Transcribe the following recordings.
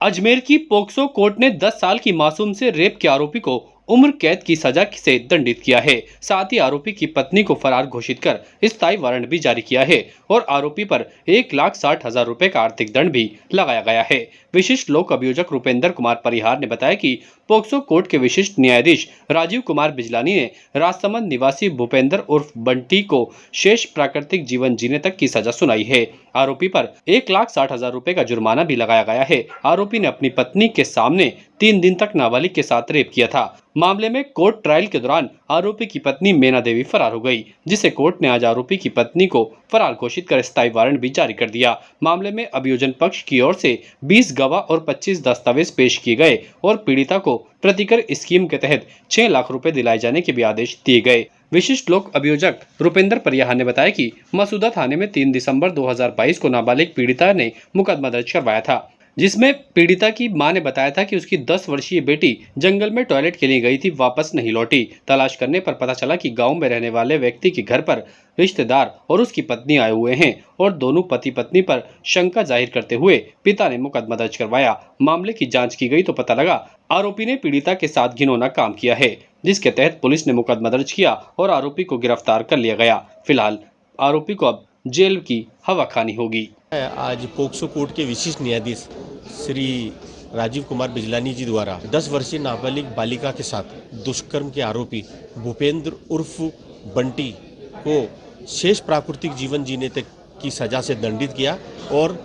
अजमेर की POCSO court ने 10 साल की मासूम से रेप के आरोपी को उम्र कैद की सजा से दंडित किया है। साथ ही आरोपी की पत्नी को फरार घोषित कर स्थायी वारंट भी जारी किया है और आरोपी पर 1,60,000 रुपए का आर्थिक दंड भी लगाया गया है। विशिष्ट लोक अभियोजक रुपेंद्र कुमार परिहार ने बताया कि पोक्सो कोर्ट के विशिष्ट न्यायाधीश राजीव कुमार बिजलानी ने राजसमंद निवासी भूपेंद्र उर्फ बंटी को शेष प्राकृतिक जीवन जीने तक की सजा सुनाई है। आरोपी पर 1,60,000 रुपए का जुर्माना भी लगाया गया है। आरोपी ने अपनी पत्नी के सामने 3 दिन तक नाबालिग के साथ रेप किया था। मामले में कोर्ट ट्रायल के दौरान आरोपी की पत्नी मेना देवी फरार हो गई, जिसे कोर्ट ने आज आरोपी की पत्नी को फरार घोषित कर स्थायी वारंट भी जारी कर दिया। मामले में अभियोजन पक्ष की ओर से 20 गवाह और 25 दस्तावेज पेश किए गए और पीड़िता को प्रतिकर स्कीम के तहत 6 लाख रुपए दिलाए जाने के भी आदेश दिए गए। विशिष्ट लोक अभियोजक रुपेंद्र परिहार ने बताया कि मसूदा थाने में 3 दिसंबर 2022 को नाबालिग पीड़िता ने मुकदमा दर्ज करवाया था, जिसमें पीड़िता की मां ने बताया था कि उसकी 10 वर्षीय बेटी जंगल में टॉयलेट के लिए गई थी, वापस नहीं लौटी। तलाश करने पर पता चला कि गांव में रहने वाले व्यक्ति के घर पर रिश्तेदार और उसकी पत्नी आए हुए हैं और दोनों पति पत्नी पर शंका जाहिर करते हुए पिता ने मुकदमा दर्ज करवाया। मामले की जांच की गई तो पता लगा आरोपी ने पीड़िता के साथ घिनौना काम किया है, जिसके तहत पुलिस ने मुकदमा दर्ज किया और आरोपी को गिरफ्तार कर लिया गया। फिलहाल आरोपी को अब जेल की हवा खानी होगी। आज पोक्सो कोर्ट के विशिष्ट न्यायाधीश श्री राजीव कुमार बिजलानी जी द्वारा 10 वर्षीय नाबालिग बालिका के साथ दुष्कर्म के आरोपी भूपेंद्र उर्फ बंटी को शेष प्राकृतिक जीवन जीने तक की सजा से दंडित किया और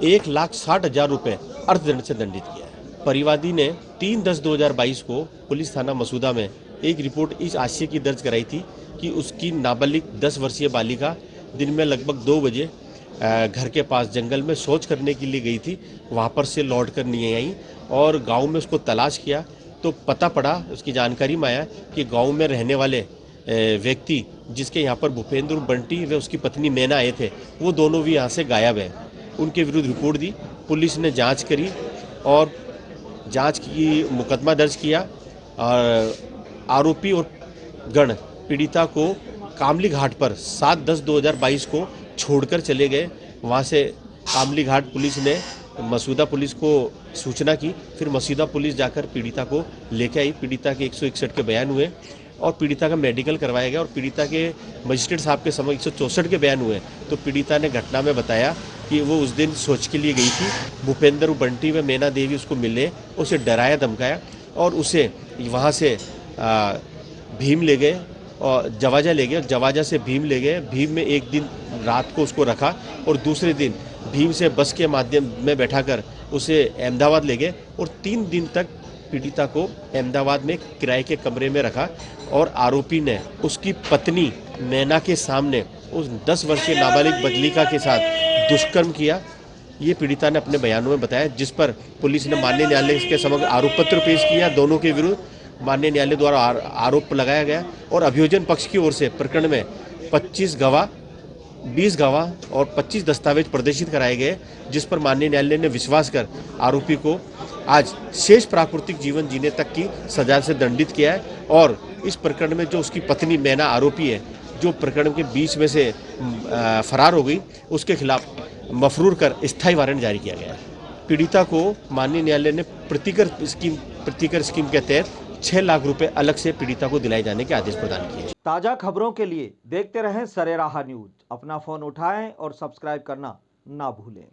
1,60,000 रुपये अर्थदंड से दंडित किया है। परिवादी ने 3/10/2022 को पुलिस थाना मसूदा में एक रिपोर्ट इस आशय की दर्ज कराई थी कि उसकी नाबालिग 10 वर्षीय बालिका दिन में लगभग 2 बजे घर के पास जंगल में शौच करने के लिए गई थी, वहाँ पर से लौट कर नहीं आई और गांव में उसको तलाश किया तो पता पड़ा, उसकी जानकारी में आया कि गांव में रहने वाले व्यक्ति जिसके यहाँ पर भूपेंद्र बंटी व उसकी पत्नी मेना आए थे, वो दोनों भी यहाँ से गायब हैं। उनके विरुद्ध रिपोर्ट दी, पुलिस ने जाँच करी और जाँच की मुकदमा दर्ज किया और आरोपी और गण पीड़िता को कामली घाट पर 7/10/2022 को छोड़कर चले गए। वहाँ से कामली घाट पुलिस ने मसूदा पुलिस को सूचना की, फिर मसूदा पुलिस जाकर पीड़िता को लेकर आई। पीड़िता के 161 के बयान हुए और पीड़िता का मेडिकल करवाया गया और पीड़िता के मजिस्ट्रेट साहब के समक्ष 164 के बयान हुए। तो पीड़िता ने घटना में बताया कि वो उस दिन शौच के लिए गई थी, भूपेंद्र बंटी व मेना देवी उसको मिले, उसे डराया धमकाया और उसे वहाँ से भीम ले गए और जवाजा ले गए, जवाजा से भीम ले गए। भीम में एक दिन रात को उसको रखा और दूसरे दिन भीम से बस के माध्यम में बैठाकर उसे अहमदाबाद ले गए और 3 दिन तक पीड़िता को अहमदाबाद में किराए के कमरे में रखा और आरोपी ने उसकी पत्नी नैना के सामने उस 10 वर्षीय नाबालिग बालिका के साथ दुष्कर्म किया। ये पीड़िता ने अपने बयानों में बताया, जिस पर पुलिस ने माननीय न्यायालय के समक्ष आरोप पत्र पेश किया। दोनों के विरुद्ध माननीय न्यायालय द्वारा आरोप लगाया गया और अभियोजन पक्ष की ओर से प्रकरण में 25 गवाह, 20 गवाह और 25 दस्तावेज प्रदर्शित कराए गए, जिस पर माननीय न्यायालय ने विश्वास कर आरोपी को आज शेष प्राकृतिक जीवन जीने तक की सजा से दंडित किया है। और इस प्रकरण में जो उसकी पत्नी मेना आरोपी है, जो प्रकरण के बीच में से फरार हो गई, उसके खिलाफ मफरूर कर स्थायी वारंट जारी किया गया है। पीड़िता को माननीय न्यायालय ने प्रतिकर स्कीम के तहत 6 लाख रुपए अलग से पीड़िता को दिलाए जाने के आदेश प्रदान किए। ताजा खबरों के लिए देखते रहें सरेराह न्यूज। अपना फोन उठाएं और सब्सक्राइब करना ना भूलें।